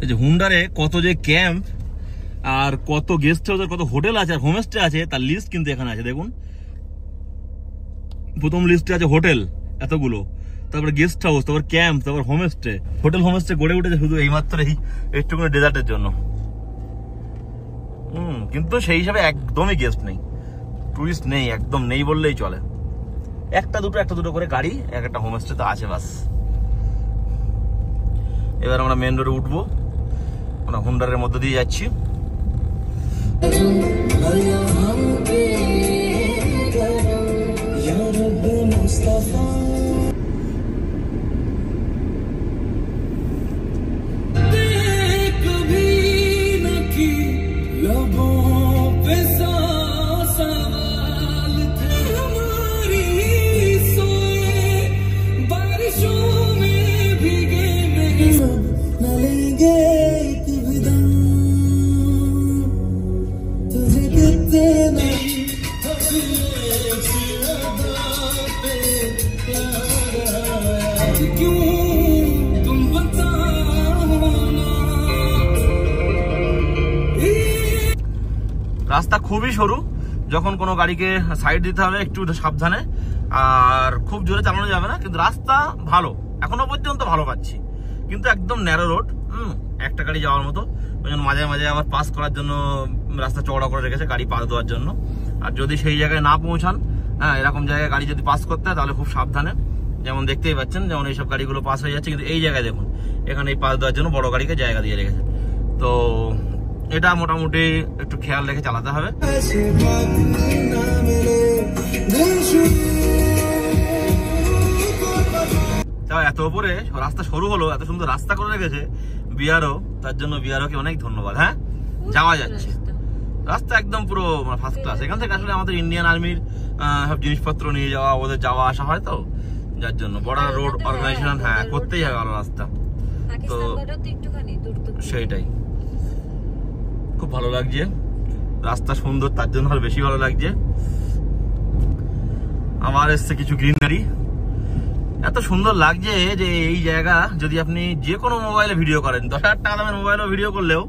এই যে হুন্ডারে কত যে ক্যাম্প আর কত গেস্ট হাউস আর কত হোটেল আছে আর হোমস্টে আছে তার লিস্ট কিন্তু এখানে আছে। দেখুন প্রথম লিস্টে আছে হোটেল এতগুলো, তারপরে গেস্ট হাউস, তারপর ক্যাম্প, তারপর হোমস্টে। হোটেল হোমস্টে গড়ে উঠেছে শুধু এইমাত্র একটুখানি ডেজার্টের জন্য। কিন্তু সেই হিসাবে একদমই গেস্ট নেই, টুরিস্ট নেই, একদম নেই বললেই চলে। একটা দুটো করে গাড়ি এক একটা হোমস্টে তো আছে বাস। এবার আমরা মেন রোডে উঠবো, আমরা হুন্ডারের মধ্যে দিয়ে যাচ্ছি। রাস্তা খুবই সরু, যখন কোনো গাড়িকে সাইড দিতে হবে একটু সাবধানে, আর খুব জোরে চালানো যাবে না। কিন্তু রাস্তা ভালো, এখনো পর্যন্ত ভালো পাচ্ছি, কিন্তু একদম ন্যারো রোড, একটা গাড়ি যাওয়ার মতো। ওই জন্য মাঝে মাঝে আবার পাস করার জন্য রাস্তা চওড়া করে রেখেছে গাড়ি পাস দেওয়ার জন্য। আর যদি সেই জায়গায় না পৌঁছান, এরকম জায়গায় গাড়ি যদি পাস করতে হয় তাহলে খুব সাবধানে, যেমন দেখতেই পাচ্ছেন, যেমন এইসব গাড়িগুলো পাস হয়ে যাচ্ছে। কিন্তু এই জায়গায় দেখুন, এখানে এই পাস দেওয়ার জন্য বড় গাড়িকে জায়গা দিয়ে রেখেছে। তো এটা মোটামুটি একটু খেয়াল রেখে চালাতে হবে। এত উপরে রাস্তা সরু হলো, এত সুন্দর রাস্তা করে রেখেছে বিআরও, তার জন্য বিআরওকে অনেক ধন্যবাদ। হ্যাঁ, যাওয়া যাচ্ছে, রাস্তা একদম পুরো ফার্স্ট ক্লাস। এখান থেকে আসলে আমাদের ইন্ডিয়ান আর্মির সব জিনিসপত্র নিয়ে যাওয়া, ওদের যাওয়া আসা হয়, তো যার জন্য বর্ডার রোড অর্গানাইজেশন করতেই হবে ভালো রাস্তা। তো সেইটাই খুব ভালো লাগছে, রাস্তা সুন্দর, তার জন্য আর বেশি ভালো লাগছে। আমার এসছে কিছু গ্রিনারি, এত সুন্দর লাগছে যে এই জায়গা যদি আপনি যে কোনো মোবাইলে ভিডিও করেন, 10,000 টাকা দামের মোবাইলে ভিডিও করলেও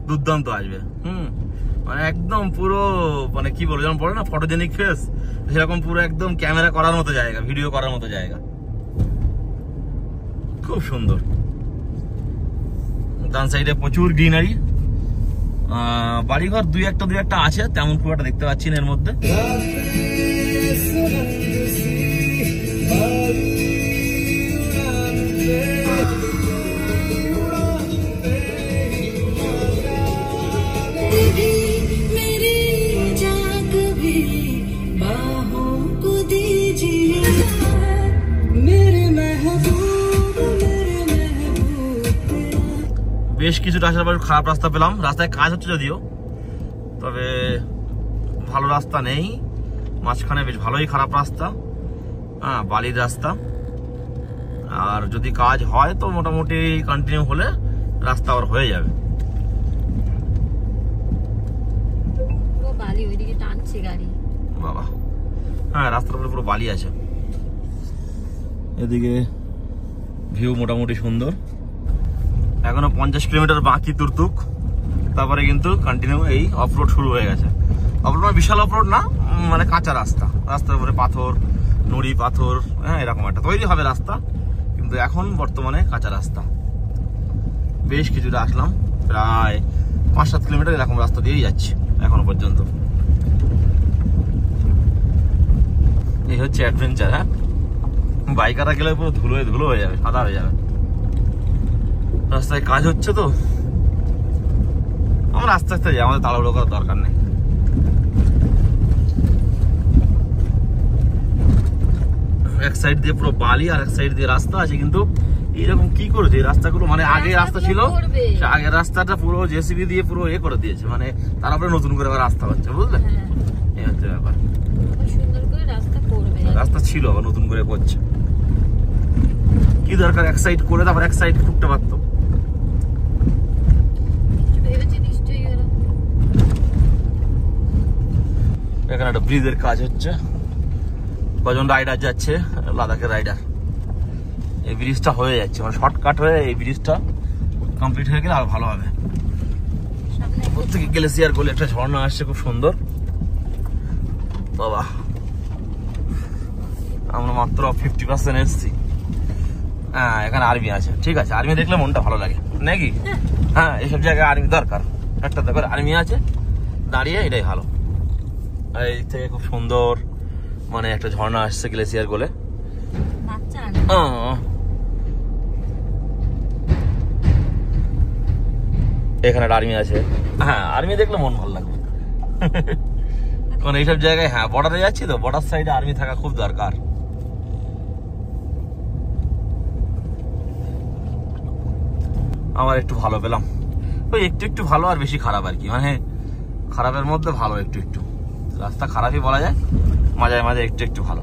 দুর্দান্ত আসবে। মানে একদম পুরো, মানে কি বলবো, যেমন বলে না ফটোজেনিক ফেস, সেরকম পুরো একদম ক্যামেরা করার মতো জায়গা, ভিডিও করার মতো জায়গা, খুব সুন্দর। ডান সাইডে প্রচুর গ্রিনারি, বাড়িঘর দুই একটা আছে, তেমন খুব একটা দেখতে পাচ্ছি না এর মধ্যে। বেশ কিছুটা আসার পর খারাপ রাস্তা পেলাম, রাস্তায় কাজ হচ্ছে যদিও, তবে ভালো রাস্তা নেই। মাঝখানে বেশ ভালোই খারাপ রাস্তা, বালির রাস্তা। আর যদি কাজ হয় তো মোটামুটি কন্টিনিউ হলে রাস্তা আবার হয়ে যাবে। বাবা, রাস্তার উপরে পুরো বালি আছে। এদিকে ভিউ মোটামুটি সুন্দর। এখনো 50 কিলোমিটার বাকি তুরতুক, তারপরে কিন্তু কন্টিনিউ এই অফরোড শুরু হয়ে গেছে। অফরোড মানে বিশাল অফরোড না, মানে কাঁচা রাস্তা, রাস্তার উপরে পাথর, নুড়ি পাথর, এরকম একটা তৈরি হবে রাস্তা, কিন্তু এখন বর্তমানে কাঁচা রাস্তা। বেশ কিছুটা আসলাম, প্রায় 5-7 কিলোমিটার এরকম রাস্তা দিয়েই যাচ্ছি এখনো পর্যন্ত। এই হচ্ছে অ্যাডভেঞ্চার। বাইকাররা গেলে পুরো ধুলো হয়ে যাবে, সাদা হয়ে যাবে। রাস্তায় কাজ হচ্ছে তো আমরা আস্তে আস্তে যাই, আমাদের তাড়াহুড়ো করার দরকার নেই। এক সাইড দিয়ে পুরো বালি আর এক সাইড দিয়ে রাস্তা আছে, কিন্তু এরকম কি করেছে এই রাস্তাগুলো, মানে আগে রাস্তা ছিল, আগের রাস্তাটা পুরো জেসিবি দিয়ে পুরো করে দিয়েছে, মানে তারপরে নতুন করে আবার রাস্তা হচ্ছে, বুঝলে? এই হচ্ছে ব্যাপার, রাস্তা ছিল আবার নতুন করে করছে। কি দরকার এক সাইড করে তারপর এক সাইড ঢুকতে পারতো। এখানে একটা ব্রিজের কাজ হচ্ছে, কজন রাইডার যাচ্ছে, লাদাখের রাইডার। এই ব্রিজটা হয়ে যাচ্ছে, মানে শর্টকাট হয়ে এই ব্রিজটা কমপ্লিট হয়ে গেলে আর ভালো হবে। প্রত্যেকে গ্লেসিয়ার গোলে একটা ঝর্ণা আসছে খুব সুন্দর। বাবা আমরা মাত্র 50% এসছি। হ্যাঁ এখানে আর্মি আছে, ঠিক আছে, আর্মি দেখলে মনটা ভালো লাগে নাকি? হ্যাঁ এইসব জায়গায় আর্মি দরকার, একটা দেখো আর্মি আছে দাঁড়িয়ে, এটাই ভালো। আর এই থেকে খুব সুন্দর মানে একটা ঝর্ণা আসছে গ্লেসিয়ার গোলে। এখানে আর্মি আছে, হ্যাঁ আর্মি দেখলে মন ভালো লাগবে। কারণ এইসব জায়গায় হ্যাঁ বর্ডারে যাচ্ছি তো, বর্ডার সাইডে আর্মি থাকা খুব দরকার। আমার একটু ভালো পেলাম, ওই একটু একটু ভালো আর বেশি খারাপ আর কি, মানে খারাপের মধ্যে ভালো একটু একটু। রাস্তা খারাপই বলা যায়, মাঝে মাঝে একটু একটু ভালো।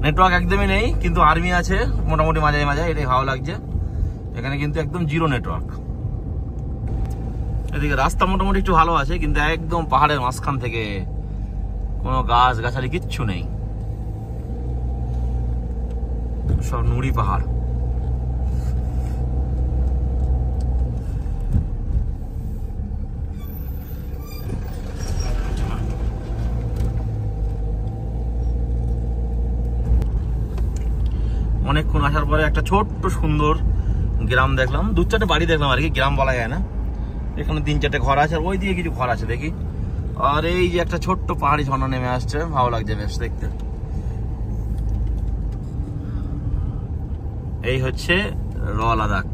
নেটওয়ার্ক একদমই নেই, কিন্তু আর্মি আছে মোটামুটি মাঝে মাঝে, এটাই ভালো লাগছে। এখানে কিন্তু একদম জিরো নেটওয়ার্ক। এদিকে রাস্তা মোটামুটি একটু ভালো আছে, কিন্তু একদম পাহাড়ের মাঝখান থেকে কোনো গাছ গাছালি কিচ্ছু নেই, সব নুড়ি পাহাড়। অনেকক্ষণ আসার পরে একটা ছোট্ট সুন্দর গ্রাম দেখলাম, 2-4টে বাড়ি দেখলাম আর কি, গ্রাম বলা যায় না। এখানে 3-4টে ঘর আছে, আর ওই দিকে কিছু ঘর আছে দেখি। আর এই যে একটা ছোট্ট পাহাড়ি ঝর্ণা নেমে আসছে, ভালো লাগছে বেশ দেখতে। এই হচ্ছে র লাদাখ।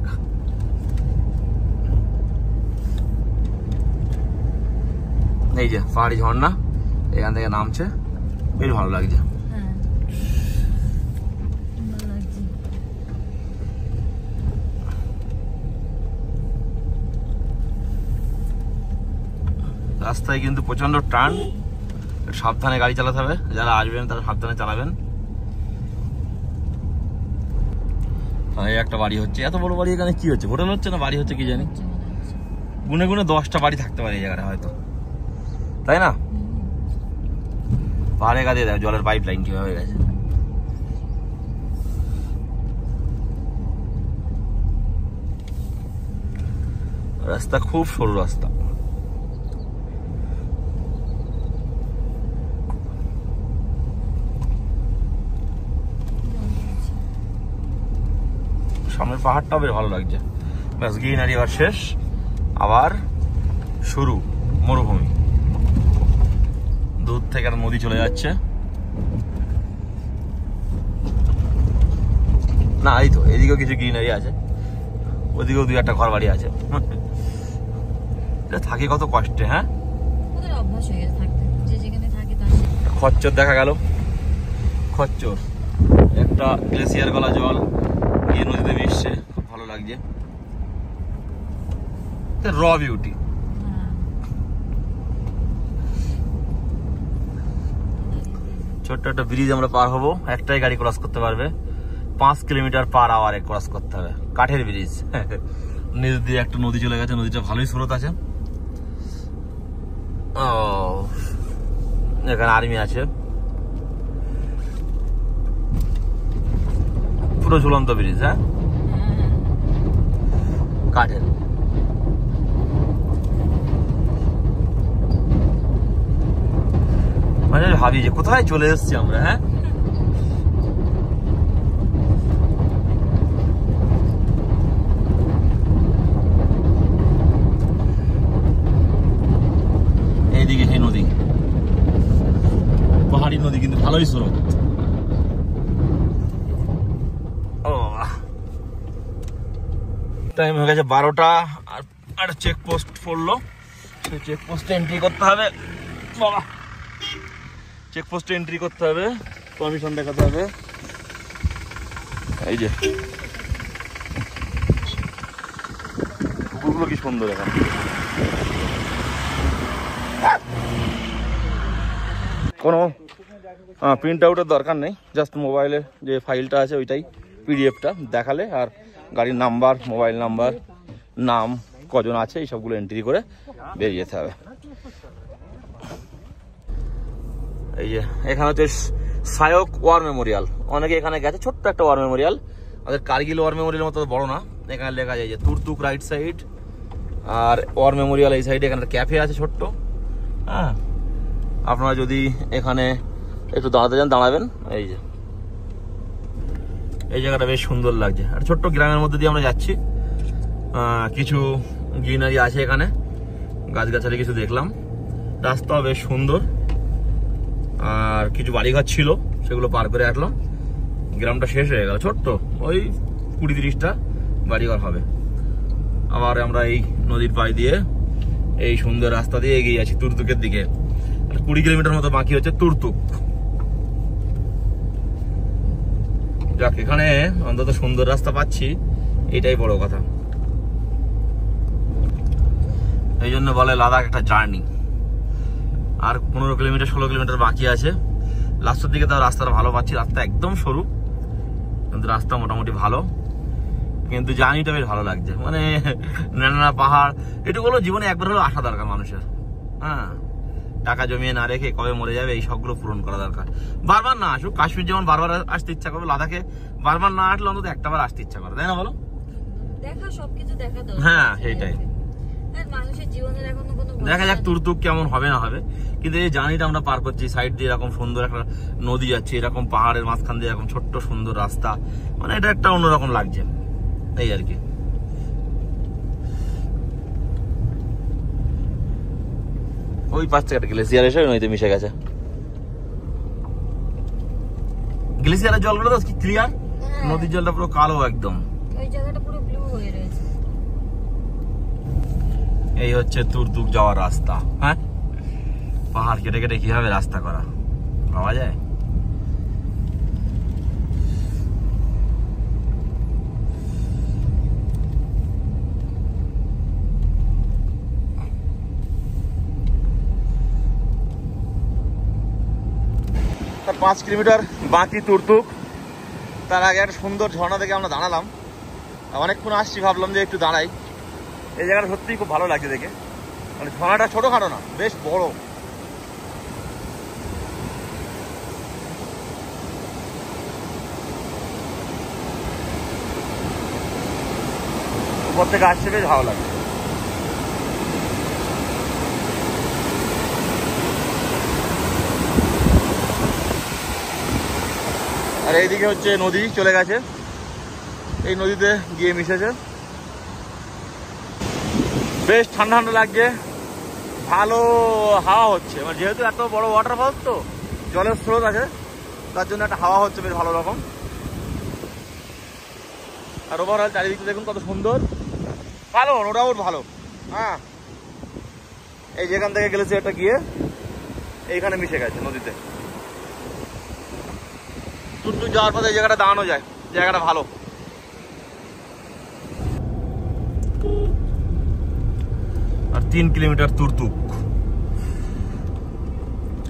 এই যে পাহাড়ি ঝর্ণা এখান থেকে নামছে, বেশ ভালো লাগছে। রাস্তায় কিন্তু প্রচন্ড টান, সাবধানে গাড়ি চালাতে হবে, যারা আসবেন তারা সাবধানে চালাবেন। এই একটা বাড়ি হচ্ছে, এত বড় বাড়ি, এখানে কি হচ্ছে, হোটেল হচ্ছে না বাড়ি হচ্ছে কি জানি। গুনে গুনে 10টা বাড়ি থাকতে পারে এই জায়গাটা হয়তো, তাই না? পাহাড়ে গা দিয়ে দেখ জলের পাইপ লাইন কিভাবে গেছে। রাস্তা খুব সরু রাস্তা। সামনের পাহাড়টাও বেশ ভালো লাগছে। ব্যাস গ্রিনারি আবার শেষ, আবার শুরু মরুভূমি। দূর থেকে একটা নদী চলে যাচ্ছে, না এই তো এদিকেও কিছু গ্রিনারি আছে, ওদিকেও 2-1টা ঘর বাড়ি আছে। থাকে কত কষ্টে, হ্যাঁ খচ্চর দেখা গেল, খচ্চর একটা গ্লেসিয়ার গলা জল গিয়ে নদীতে মিশছে, খুব ভালো লাগছে। র বিউটি। ছোট্ট একটা ব্রিজ আমরা পার হবো, একটাই গাড়ি ক্রস করতে পারবে, 5 কিলোমিটার পার আওয়ারে ক্রস করতে হবে, কাঠের ব্রিজ। নিচ দিয়ে একটা নদী চলে গেছে, নদীটা ভালোই স্রোত আছে। ও এখানে আর্মি আছে, পুরো ঝুলন্ত ব্রিজ, হ্যাঁ কাঠের। মানে ভাবি যে কোথায় চলে এসেছি আমরা, হ্যাঁ এইদিকে সেই নদী, পাহাড়ি নদী, কিন্তু ভালোই স্রোত। টাইম হয়ে গেছে 12টা, আর চেকপোস্ট পড়লো, সেই চেকপোস্টে এন্ট্রি করতে হবে। বাবা চেকপোস্টে এন্ট্রি করতে হবে, পারমিশন দেখাতে হবে। এই যে কুকুরগুলো কি সুন্দর, এখানে কোনো প্রিন্ট আউটের দরকার নেই, জাস্ট মোবাইলে যে ফাইলটা আছে ওইটাই পিডিএফটা দেখালে, আর গাড়ির নাম্বার, মোবাইল নাম্বার, নাম, কজন আছে, এই সবগুলো এন্ট্রি করে বেরিয়ে যেতে হবে। এই যে এখানে হচ্ছে সায়ক ওয়ার মেমোরিয়াল, অনেকে এখানে গেছে, ছোট্ট একটা ওয়ার মেমোরিয়াল, আমাদের কার্গিল ওয়ার মেমোরিয়াল মতো বড় না, এখানে লেখা যায় যে তুরতুক রাইট সাইড, আর ওয়ার মেমোরিয়াল এই সাইডে। এখানে ক্যাফে আছে ছোট্ট। হ্যাঁ, আপনারা যদি এখানে একটু দাঁড়াতে যান দাঁড়াবেন। এই যে এই জায়গাটা বেশ সুন্দর লাগছে, আর ছোট্ট গ্রামের মধ্যে দিয়ে আমরা যাচ্ছি। কিছু গ্রিনারি আছে এখানে, গাছগাছালি কিছু দেখলাম, রাস্তাও বেশ সুন্দর, আর কিছু বাড়িঘর ছিল সেগুলো পার করে আসলাম। গ্রামটা শেষ হয়ে গেল, ছোট্ট ওই 20-30টা বাড়িঘর হবে। আবার আমরা এই নদীর পাড় দিয়ে এই সুন্দর রাস্তা দিয়ে এগিয়ে যাচ্ছি তুরতুকের দিকে। 20 কিলোমিটার মতো বাকি হচ্ছে তুরতুক। যাক, এখানে অন্তত সুন্দর রাস্তা পাচ্ছি, এটাই বড় কথা। এই জন্য বলে লাদাখ একটা জার্নি। আর 15 কিলোমিটার 16 কিলোমিটার বাকি আছে। লাস্টের দিকে তাও রাস্তাটা ভালো পাচ্ছি। রাস্তা একদম সরু, কিন্তু রাস্তা মোটামুটি ভালো, কিন্তু জার্নিটা বেশ ভালো লাগছে। মানে নানা পাহাড়, এটুকুলো জীবনে একবার হলেও আসা দরকার মানুষের। হ্যাঁ, টাকা জমিয়ে না রেখে কবে মরে যাবে এই সবগুলো পূরণ করা দরকার। বারবার না আসুক, কাশ্মীর যেমন বারবার আসতে ইচ্ছা করবে, লাদাখে বারবার না আসলে অন্তত একটাবার আসতে ইচ্ছা করে, তাই না বলো? দেখা সবকিছু দেখা দরকার। হ্যাঁ, সেটাই। মানুষের জীবনের এখনো কোনো দেখা যাক তুরতুক কেমন হবে না হবে, কিন্তু এই জার্নিটা আমরা পার করছি। সাইড দিয়ে এরকম সুন্দর একটা নদী যাচ্ছে, এরকম পাহাড়ের মাঝখান দিয়ে এরকম ছোট্ট সুন্দর রাস্তা, মানে এটা একটা অন্যরকম লাগছে এই আর কি। ওই পাশ থেকে একটা গ্লেসিয়ার এসে নদীতে মিশে গেছে। গ্লেসিয়ারের জলগুলো তো কি ক্লিয়ার, নদীর জলটা পুরো কালো একদম। ওই জায়গাটা পুরো ব্লু হয়ে রয়েছে। এই হচ্ছে তুরতুক যাওয়ার রাস্তা। হ্যাঁ, পাহাড় কেটে কেটে কিভাবে রাস্তা করা পাওয়া যায়। তার 5 কিলোমিটার বাকি তুরতুক। তার আগে একটা সুন্দর ঝর্ণা থেকে আমরা দাঁড়ালাম। অনেকক্ষণ আসছি, ভাবলাম যে একটু দাঁড়াই। এই জায়গাটা সত্যিই খুব ভালো লাগছে দেখে। মানে ঝর্ণাটা ছোটখাটো না, বেশ বড়। উপর থেকে আসছে, বেশ ভালো লাগছে। আর এইদিকে হচ্ছে নদী চলে গেছে, এই নদীতে গিয়ে মিশেছে। বেশ ঠান্ডা ঠান্ডা লাগছে, ভালো হাওয়া হচ্ছে। মানে যেহেতু এত বড় ওয়াটারফলস তো জলের স্রোত আছে, তার জন্য একটা হাওয়া হচ্ছে বেশ ভালো রকম। আর ওভারঅল চারিদিকটা দেখুন কত সুন্দর, ভালো, নো ডাউট ভালো। হ্যাঁ, এই যেখান থেকে গেলেছে এটা গিয়ে এইখানে মিশে গেছে নদীতে। তুরতুক যাওয়ার পথে এই জায়গাটা দাঁড়ানো যায়, জায়গাটা ভালো। আর 3 কিলোমিটার তুরতুক।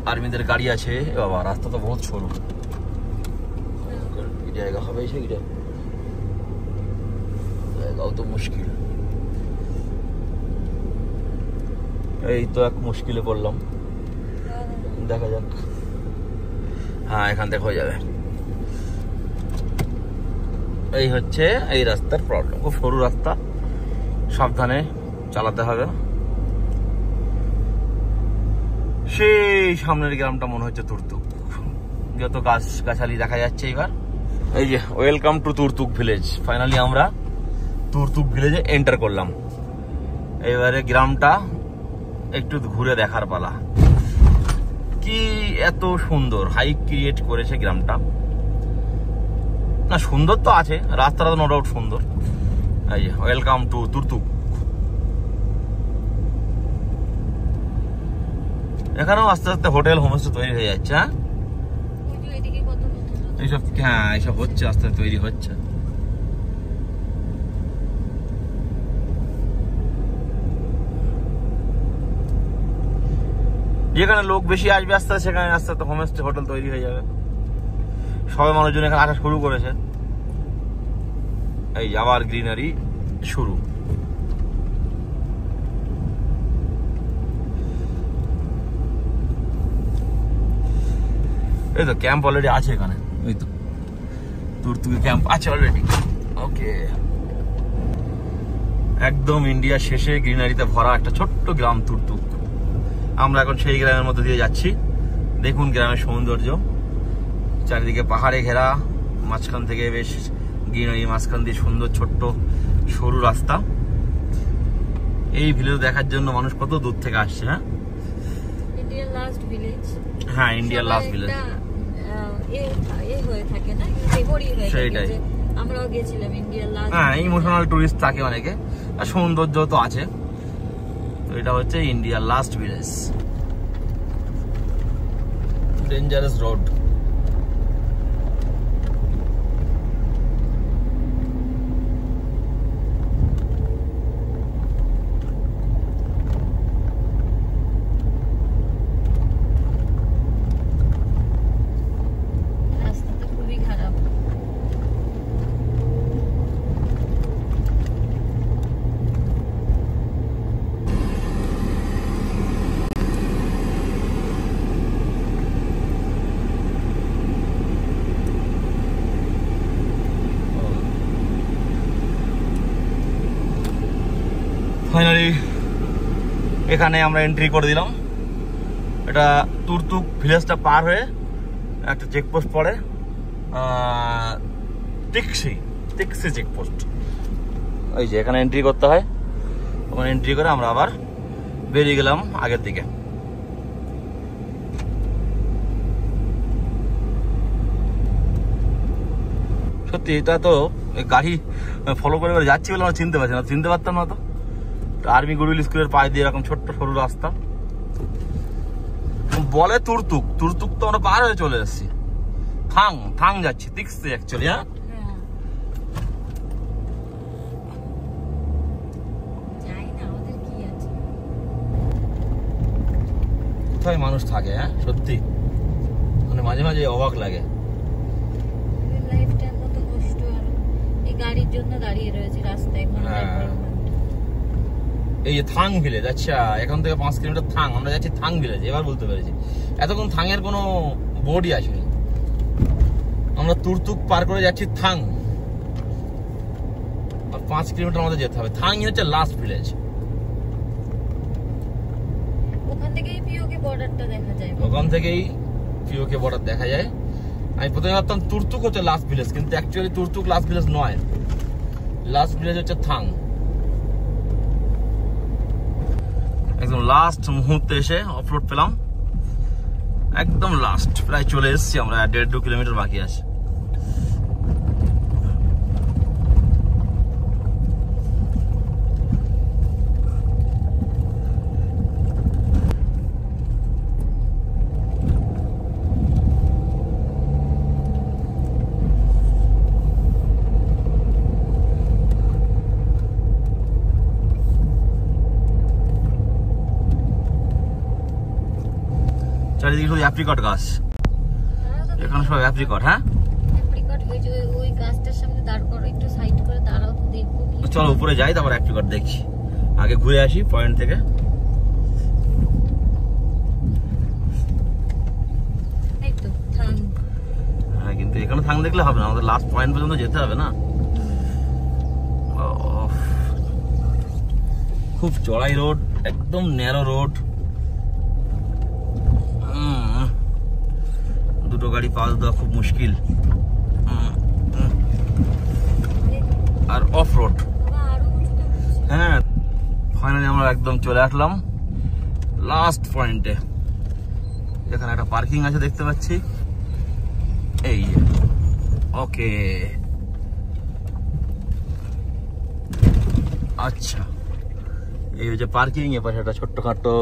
আর্মিদের গাড়ি আছে। বাবা, রাস্তা তো বহুত সরু, জায়গা হবে সেইটা, জায়গাও তো মুশকিল। এই তো এক মুশকিলে পড়লাম, দেখা যাক। হ্যাঁ, এখান থেকে হয়ে যাবে। এই হচ্ছে এই রাস্তার প্রবলেম, খুব সরু রাস্তা, সাবধানে চালাতে হবে। সেই সামনের গ্রামটা মনে হচ্ছে তুরতুক, যত গাছ গাছালি দেখা যাচ্ছে। এবার এই যে welcome to Turtuk village. Finally আমরা তুরতুক ভিলেজে এন্টার করলাম। এবারে গ্রামটা একটু ঘুরে দেখার পালা। কি এত সুন্দর হাইক ক্রিয়েট করেছে গ্রামটা। না, সুন্দর তো আছে, রাস্তাটা তো নো ডাউট সুন্দর। এই যে ওয়েলকাম টু তুরতুক। এখানেও আস্তে আস্তে হোটেল হোমস্টে তৈরি হয়ে যাচ্ছে। হ্যাঁ, এইসব, হ্যাঁ এইসব হচ্ছে, আস্তে আস্তে তৈরি হচ্ছে। যেখানে লোক বেশি আসবে আস্তে আস্তে, সেখানে আস্তে আস্তে হোমস্টে হোটেল তৈরি হয়ে যাবে। সবাই মানুষজন এখানে আসা শুরু করেছে। এই আবার গ্রিনারি শুরু। এই তো ক্যাম্প অলরেডি আছে এখানে, ওই তো তুরতুকে ক্যাম্প আছে অলরেডি। ওকে, একদম ইন্ডিয়া শেষে গ্রিনারিতে ভরা একটা ছোট্ট গ্রাম তুর্তুক। আমরা এখন সেই গ্রামের মধ্যে দিয়ে যাচ্ছি। দেখুন গ্রামের সৌন্দর্য, চারিদিকে পাহাড়ে ঘেরা, মাঝখান থেকে বেশ গ্রিনারি, মাঝখান দিয়ে সুন্দর ছোট্ট সরু রাস্তা। এই ভিলেজ দেখার জন্য মানুষ কত দূর থেকে আসছে। হ্যাঁ, ইন্ডিয়ার লাস্ট ভিলেজ। হ্যাঁ, ইন্ডিয়ার লাস্ট ভিলেজ হয়ে থাকে না, মেমোরি হয়ে থাকে। সেইটাই, আমরাও গেছিলাম ইন্ডিয়ার লাস্ট। হ্যাঁ, ইমোশনাল টুরিস্ট থাকে অনেকে, আর সৌন্দর্য তো আছে। তো এটা হচ্ছে ইন্ডিয়ার লাস্ট ভিলেজ। Dangerous road. রাস্তা তো খুবই খারাপ। ফাইনালি এখানে আমরা এন্ট্রি করে দিলাম। এটা তুর্তুক ভিলেজটা পার হয়ে একটা চেকপোস্ট পড়ে, টিকসি চেকপোস্ট। ওই যে এখানে এন্ট্রি করতে হয়, ওখানে এন্ট্রি করে আমরা আবার বেরিয়ে গেলাম আগের দিকে। সত্যি এটা তো গাড়ি ফলো করে যাচ্ছি বলে আমরা চিনতে পারছি না, চিনতে পারতাম না তো। আর্মি গুডউইল স্কুলের পাশ দিয়ে এরকম ছোট্ট সরু রাস্তা, বলে তুর্তুক। তুর্তুক তো আমরা পার হয়ে চলে এসেছি, থাং যাচ্ছি টিকসি অ্যাকচুয়ালি। হ্যাঁ, কোথায় মানুষ থাকে। হ্যাঁ সত্যি, মানে মাঝে মাঝে অবাক লাগে। লাইফটার মতো কষ্ট আর এই গাড়ির জন্য দাঁড়িয়ে রয়েছে রাস্তায়। এই যে থাং ভিলেজ, আচ্ছা এখান থেকে 5 কিলোমিটার থাং, আমরা যাচ্ছি থাং ভিলেজ। এবার বলতে পেরেছি, এতক্ষণ থাঙের কোনো বোর্ডই আসেনি। আমরা তুর্তুক পার করে যাচ্ছি থাং, আর 5 কিলোমিটার আমাদের যেতে হবে। থাংই হচ্ছে লাস্ট ভিলেজ। ওখান থেকেই পিওকে বর্ডারটা দেখা যায়। ওখান থেকেই পিওকে বর্ডার দেখা যায়। আমি প্রথমে ভাবতাম তুর্তুক হচ্ছে লাস্ট ভিলেজ, কিন্তু অ্যাকচুয়ালি তুর্তুক লাস্ট ভিলেজ নয়, লাস্ট ভিলেজ হচ্ছে থাং। একদম লাস্ট মুহূর্তে এসে অফরোড পেলাম, একদম লাস্ট, প্রায় চলে এসেছি আমরা। 1.5-2 কিলোমিটার বাকি আছে। চারিদিকে শুধু অ্যাপ্রিকট গাছ, এখানে সব অ্যাপ্রিকট। হ্যাঁ, অ্যাপ্রিকট ওই গাছটার সামনে দাঁড় করো, একটু সাইড করে দাঁড়াও তো দেখবো। চলো উপরে যাই, তারপর অ্যাপ্রিকট দেখছি। আগে ঘুরে আসি পয়েন্ট থেকে। এই তো থাং। হ্যাঁ, কিন্তু এখানে থাং দেখলে হবে না, আমাদের লাস্ট পয়েন্ট পর্যন্ত যেতে হবে না। খুব চড়াই রোড, একদম ন্যারো রোড। দুটো গাড়ি পাস দেওয়া খুব মুশকিল, আর অফ রোড। হ্যাঁ, ফাইনালি আমরা একদম চলে আসলাম লাস্ট পয়েন্টে। এখানে একটা পার্কিং আছে দেখতে পাচ্ছি, এই ওকে। আচ্ছা, এই হচ্ছে পার্কিং। এপাশে একটা ছোট্টখাটো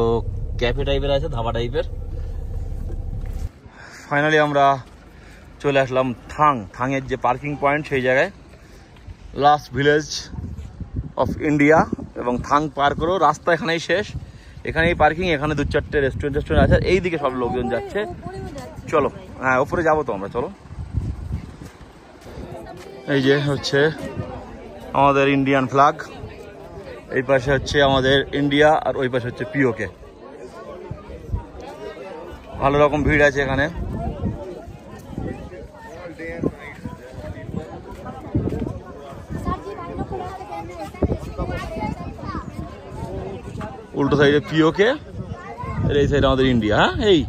ক্যাফে টাইপের আছে, ধাবা টাইপের। ফাইনালি আমরা চলে আসলাম থাংয়ের যে পার্কিং পয়েন্ট, সেই জায়গায়। Last village of India. এবং থাং পার করো, রাস্তা এখানেই শেষ, এখানেই পার্কিং। এখানে 2-4টে রেস্টুরেন্ট আছে, এইদিকে সব লোকজন যাচ্ছে। চলো, হ্যাঁ ওপরে যাবো তো আমরা, চলো। এই যে হচ্ছে আমাদের ইন্ডিয়ান ফ্ল্যাগ, এই পাশে হচ্ছে আমাদের ইন্ডিয়া, আর ওই পাশে হচ্ছে পিওকে। ভালো রকম ভিড় আছে এখানে। উল্টো সাইডে পিওকে, এই সাইডে আমাদের ইন্ডিয়া। হ্যাঁ এই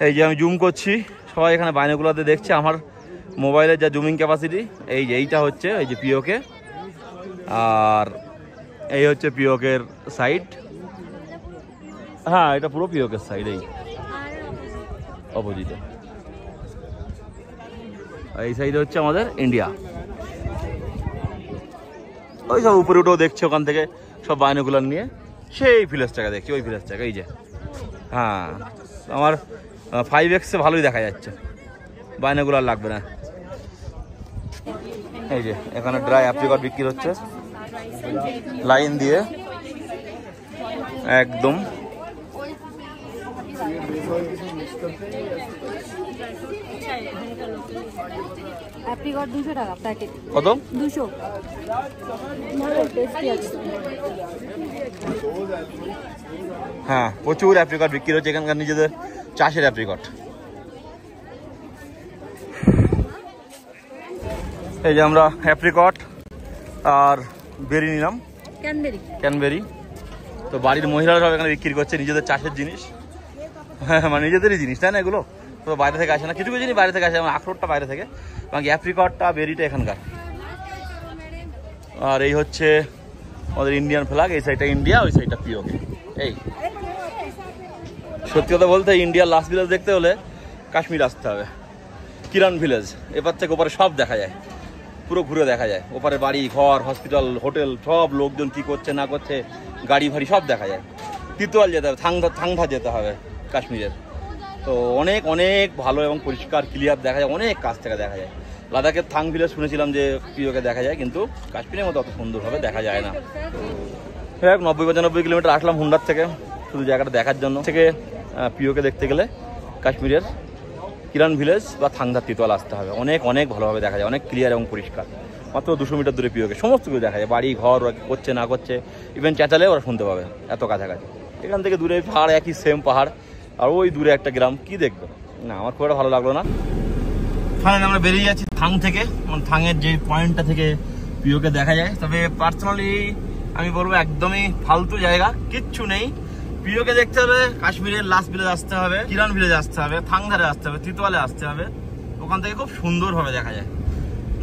এই যে আমি জুম করছি, সবাই এখানে বাইনোকুলারতে দেখছে আমার মোবাইলের যা জুমিং ক্যাপাসিটি। এই যে এইটা হচ্ছে এই যে পিওকে, আর এই হচ্ছে পিওকের সাইড। হ্যাঁ এটা পুরো পিওকের সাইড, এই অপোজিটে। এই সাইডে হচ্ছে আমাদের ইন্ডিয়া। ওই সব উপরে উঠেও দেখছে ওখান থেকে সব বাইনোকুলার নিয়ে, সেই ফিলেসটাকে দেখছি, ওই ফিলেসটাকে। এই যে হ্যাঁ আমার 5x ভালোই দেখা যাচ্ছে, বাইনোকুলার লাগবে না। এই যে এখানে ড্রাই অ্যাপ্রিকট বিক্রি হচ্ছে লাইন দিয়ে একদম। অ্যাপ্রিকট 200 টাকা প্যাকেট। কত? 200। হ্যাঁ প্রচুর অ্যাপ্রিকট বিক্রি হচ্ছে এখানকার নিজেদের চাষের অ্যাপ্রিকট। এই যে আমরা অ্যাপ্রিকট আর বেরি নিলাম, ক্যানবেরি। তো বাড়ির মহিলারা সব এখানে বিক্রি করছে নিজেদের চাষের জিনিস। হ্যাঁ মানে নিজেদেরই জিনিস, তাই না? এগুলো তো বাইরে থেকে আসে না, কিছু কিছু জিনিস বাইরে থেকে আসে, যেমন আখরোটটা বাইরে থেকে, বাকি অ্যাপ্রিকটটা বেরিটা এখানকার। আর এই হচ্ছে আমাদের ইন্ডিয়ান ফ্ল্যাগ, এই সাইডটা ইন্ডিয়া, ওই সাইডটা পিওকে। এই সত্যি কথা বলতে ইন্ডিয়ার লাস্ট ভিলেজ দেখতে হলে কাশ্মীর আসতে হবে, কিরান ভিলেজ। এবার থেকে ওপারে সব দেখা যায়, পুরো ঘুরে দেখা যায়। ওপারে বাড়ি ঘর, হসপিটাল, হোটেল, সব লোকজন কি করছে না করছে, গাড়ি ফাড়ি সব দেখা যায়। তিতওয়াল যেতে হবে, থাংধা যেতে হবে কাশ্মীরের। তো অনেক অনেক ভালো এবং পরিষ্কার ক্লিয়ার দেখা যায়, অনেক কাছ থেকে দেখা যায়। লাদাখের থাং ভিলেজ শুনেছিলাম যে পিওকে দেখা যায়, কিন্তু কাশ্মীরের মতো অত সুন্দরভাবে দেখা যায় না। তো 90-95 কিলোমিটার আসলাম হুন্ডার থেকে শুধু জায়গাটা দেখার জন্য। থেকে পিওকে দেখতে গেলে কাশ্মীরের কিরান ভিলেজ বা থাংধা তিতওয়াল আসতে হবে। অনেক অনেক ভালোভাবে দেখা যায়, অনেক ক্লিয়ার এবং পরিষ্কার। মাত্র 200 মিটার দূরে পিওকে সমস্ত কিছু দেখা যায়, বাড়ি ঘর ওরা করছে না করছে, ইভেন চেঁচালে ওরা শুনতে পাবে, এত কাছাকাছি। এখান থেকে দূরে পাহাড়, একই সেম পাহাড়, আর ওই দূরে একটা গ্রাম, কি দেখবো না। আমার খুব একটা ভালো লাগলো না। ফাইনালি আমরা বেরিয়ে যাচ্ছি থাং থেকে, মানে থাংয়ের যে পয়েন্টটা থেকে পিওকে দেখা যায়। তবে পার্সোনালি আমি বলবো একদমই ফালতু জায়গা, কিচ্ছু নেই। পিওকে দেখতে হলে কাশ্মীরের লাস্ট ভিলেজ আসতে হবে, কিরান ভিলেজ আসতে হবে, থাংধারে আসতে হবে, তিতওয়ালে আসতে হবে। ওখান থেকে খুব সুন্দরভাবে দেখা যায়।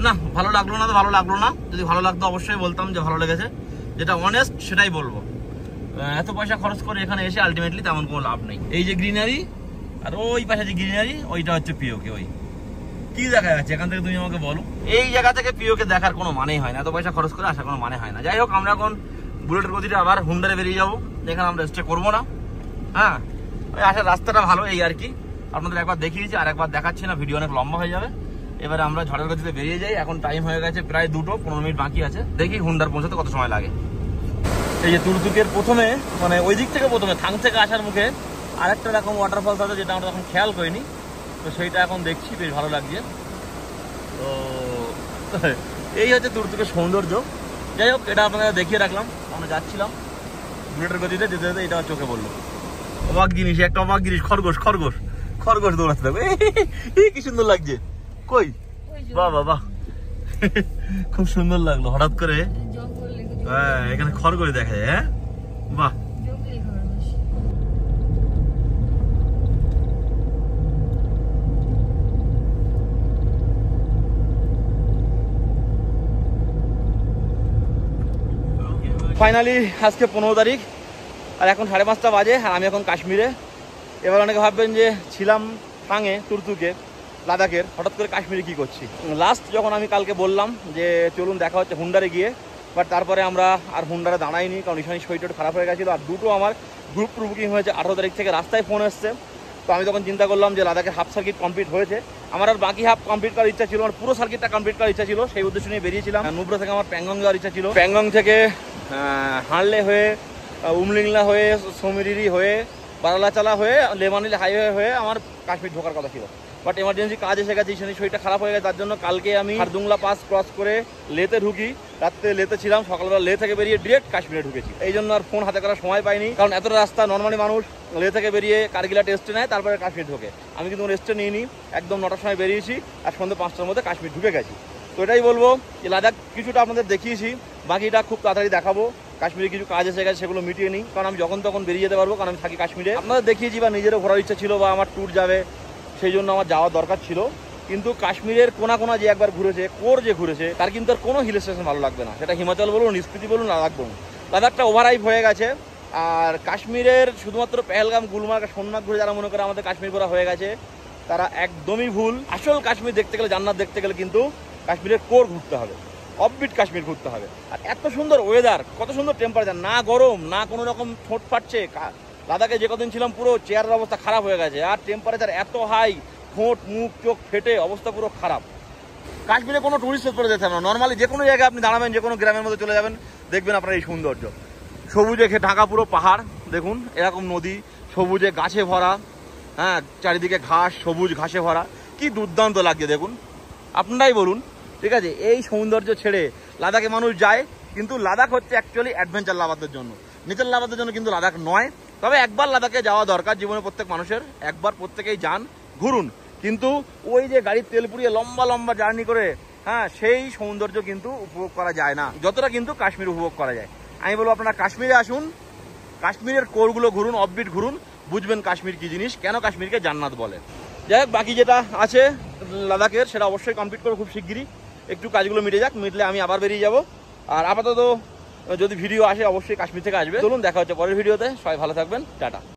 না ভালো লাগলো না তো ভালো লাগলো না, যদি ভালো লাগতো অবশ্যই বলতাম যে ভালো লেগেছে। যেটা অনেস্ট সেটাই বলবো। এত পয়সা খরচ করে এখানে এসে আলটিমেটলি তেমন কোনো লাভ নেই। এই যে গ্রিনারি আর ওই পাশে যে গ্রিনারি, ওইটা হচ্ছে পিওকে। ওই কি দেখা যাচ্ছে এখান থেকে তুমি আমাকে বলো? এই জায়গা থেকে পিওকে দেখার কোনো মানেই হয় না, এত পয়সা খরচ করে আসার কোনো মানে হয় না। যাই হোক, আমরা এখন বুলেটের গতিতে আবার হুন্ডারে বেরিয়ে যাবো, এখানে আমরা স্টে করবো না। হ্যাঁ ওই আসার রাস্তাটা ভালো, এই আর কি। আপনাদের একবার দেখিয়েছি, আর একবার দেখাচ্ছি না, ভিডিও অনেক লম্বা হয়ে যাবে। এবারে আমরা ঝড়ের গতিতে বেরিয়ে যাই। এখন টাইম হয়ে গেছে প্রায় 2:15 মিনিট বাকি আছে। দেখি হুন্ডার পৌঁছাতে কত সময় লাগে। এই যে তুরতুকের প্রথমে, মানে ওই দিক থেকে প্রথমে থাং থেকে আসার মুখে আরেকটা রকম ওয়াটারফলস আছে, যেটা আমরা তখন খেয়াল করিনি। তো সেইটা এখন দেখছি, বেশ ভালো লাগছে। তো এই হচ্ছে তুরতুকের সৌন্দর্য। যাই হোক, এটা আপনাদের দেখিয়ে রাখলাম। আমরা যাচ্ছিলাম বুলেটের গতিতে, যেতে যেতে এটা চোখে পড়লো। অবাক জিনিস, একটা অবাক জিনিস, খরগোশ খরগোশ খরগোশ দৌড়াতে থাকবে। কি সুন্দর লাগছে। কই বাহ বাহ বাহ, খুব সুন্দর লাগলো হঠাৎ করে। হ্যাঁ এখানে খরগোশ দেখা যায়। হ্যাঁ বাহ। ফাইনালি আজকে 15 তারিখ, আর এখন 5:30 বাজে, আর আমি এখন কাশ্মীরে। এবার অনেকে ভাববেন যে ছিলাম থাঙে তুরতুকে লাদাখের, হঠাৎ করে কাশ্মীরে কি করছি। লাস্ট যখন আমি কালকে বললাম যে চলুন দেখা হচ্ছে হুন্ডারে গিয়ে, বাট তারপরে আমরা আর হুন্ডারে দাঁড়াইনি, কারণ ঈশানীর শরীরটা খারাপ হয়ে গেছিলো। আর দুটো আমার গ্রুপ বুকিং হয়েছে 18 তারিখ থেকে, রাস্তায় ফোন এসছে। তো আমি তখন চিন্তা করলাম যে লাদাখের হাফ সার্কিট কমপ্লিট হয়েছে, আমার আর বাকি হাফ কমপ্লিট করার ইচ্ছা ছিল, আমার পুরো সার্কিটটা কমপ্লিট করার ইচ্ছা ছিল। সেই উদ্দেশ্য নিয়ে বেরিয়েছিলাম। নুব্রা থেকে আমার প্যাংগং যাওয়ার ইচ্ছা ছিল, প্যাংগং থেকে হানলে হয়ে, উমলিংলা হয়ে, সোমিরিরি হয়ে, বারালাচালা হয়ে, লেমানিল হাইওয়ে হয়ে আমার কাশ্মীর ঢোকার কথা ছিল। বাট এমার্জেন্সি কাজ এসে গেছে, শরীরটা খারাপ হয়ে গেছে। তার জন্য কালকে আমি খারদুংলা পাস ক্রস করে লেতে ঢুকি। রাত্রে লেতে ছিলাম, সকালবেলা লে থেকে বেরিয়ে ডিরেক্ট কাশ্মীরে ঢুকেছি। এই জন্য আর ফোন হাতে করার সময় পাইনি, কারণ এত রাস্তা নর্মালি মানুষ লে থেকে বেরিয়ে কারগিলা টেস্টে নেয়, তারপরে কাশ্মীর ঢোকে। আমি কিন্তু রেস্টে নিইনি, একদম 9টার সময় বেরিয়েছি, আর সন্ধ্যে 5টার মধ্যে কাশ্মীর ঢুকে গেছি। তো এটাই বলবো যে লাদাখ কিছুটা আপনাদের দেখিয়েছি, বাকিটা খুব তাড়াতাড়ি দেখাবো। কাশ্মীরে কিছু কাজ এসে গেছে, সেগুলো মিটিয়ে নিই, কারণ আমি যখন তখন বেরিয়ে যেতে পারবো, কারণ আমি থাকি কাশ্মীরে। আপনাদের দেখিয়েছি বা নিজেরও ঘোরার ইচ্ছা ছিল বা আমার ট্যুর যাবে সেই জন্য আমার যাওয়ার দরকার ছিল, কিন্তু কাশ্মীরের কোনা কোনা যে একবার ঘুরেছে, কোর যে ঘুরেছে, তার কিন্তু আর কোনো হিল স্টেশন ভালো লাগবে না, সেটা হিমাচল বলুন, স্পিতি বলুন, লাদাখ বলুন। লাদাখটা ওভারহাইপ হয়ে গেছে। আর কাশ্মীরের শুধুমাত্র পেহেলগাম, গুলমার্গ, সোনমার্গ ঘুরে যারা মনে করে আমাদের কাশ্মীর ঘোরা হয়ে গেছে, তারা একদমই ভুল। আসল কাশ্মীর দেখতে গেলে, জান্নাত দেখতে গেলে কিন্তু কাশ্মীরের কোর ঘুরতে হবে, অফবিট কাশ্মীর ঘুরতে হবে। আর এত সুন্দর ওয়েদার, কত সুন্দর টেম্পারেচার, না গরম না কোনো রকম ঠোঁট ফাটছে। লাদাখে যে কদিন ছিলাম পুরো চেয়ারের অবস্থা খারাপ হয়ে গেছে, আর টেম্পারেচার এত হাই, ঠোঁট মুখ চোখ ফেটে অবস্থা পুরো খারাপ। কাশ্মীরে কোনো টুরিস্ট স্পট করে যেতে হবে না, নর্মালি যে কোনো জায়গায় আপনি দাঁড়াবেন, যে কোনো গ্রামের মধ্যে চলে যাবেন, দেখবেন আপনার এই সৌন্দর্য। সবুজে ঢাকা পুরো পাহাড়, দেখুন এরকম নদী, সবুজে গাছে ভরা, হ্যাঁ চারিদিকে ঘাস, সবুজ ঘাসে ভরা, কি দুর্দান্ত লাগছে দেখুন, আপনারাই বলুন। ঠিক আছে, এই সৌন্দর্য ছেড়ে লাদাখে মানুষ যায়, কিন্তু লাদাখ হচ্ছে অ্যাকচুয়ালি অ্যাডভেঞ্চার লাভারদের জন্য, নেচার লাভারদের জন্য কিন্তু লাদাখ নয়। তবে একবার লাদাখে যাওয়া দরকার জীবনে, প্রত্যেক মানুষের একবার, প্রত্যেকেই যান, ঘুরুন, কিন্তু ওই যে গাড়ির তেল পুড়িয়ে লম্বা লম্বা জার্নি করে, হ্যাঁ সেই সৌন্দর্য কিন্তু উপভোগ করা যায় না, যতটা কিন্তু কাশ্মীর উপভোগ করা যায়। আমি বলবো আপনারা কাশ্মীরে আসুন, কাশ্মীরের কোরগুলো ঘুরুন, অফবিট ঘুরুন, বুঝবেন কাশ্মীর কি জিনিস, কেন কাশ্মীরকে জান্নাত বলে। যাই হোক, বাকি যেটা আছে লাদাখের সেটা অবশ্যই কমপ্লিট করবো খুব শিগগিরই, একটু কাজগুলো মিটে যাক, মিটলে আমি আবার বেরিয়ে যাব। আর আপাতত যদি ভিডিও আসে অবশ্যই কাশ্মীর থেকে আসবে। চলুন দেখা হচ্ছে পরের ভিডিওতে, সবাই ভালো থাকবেন, টাটা।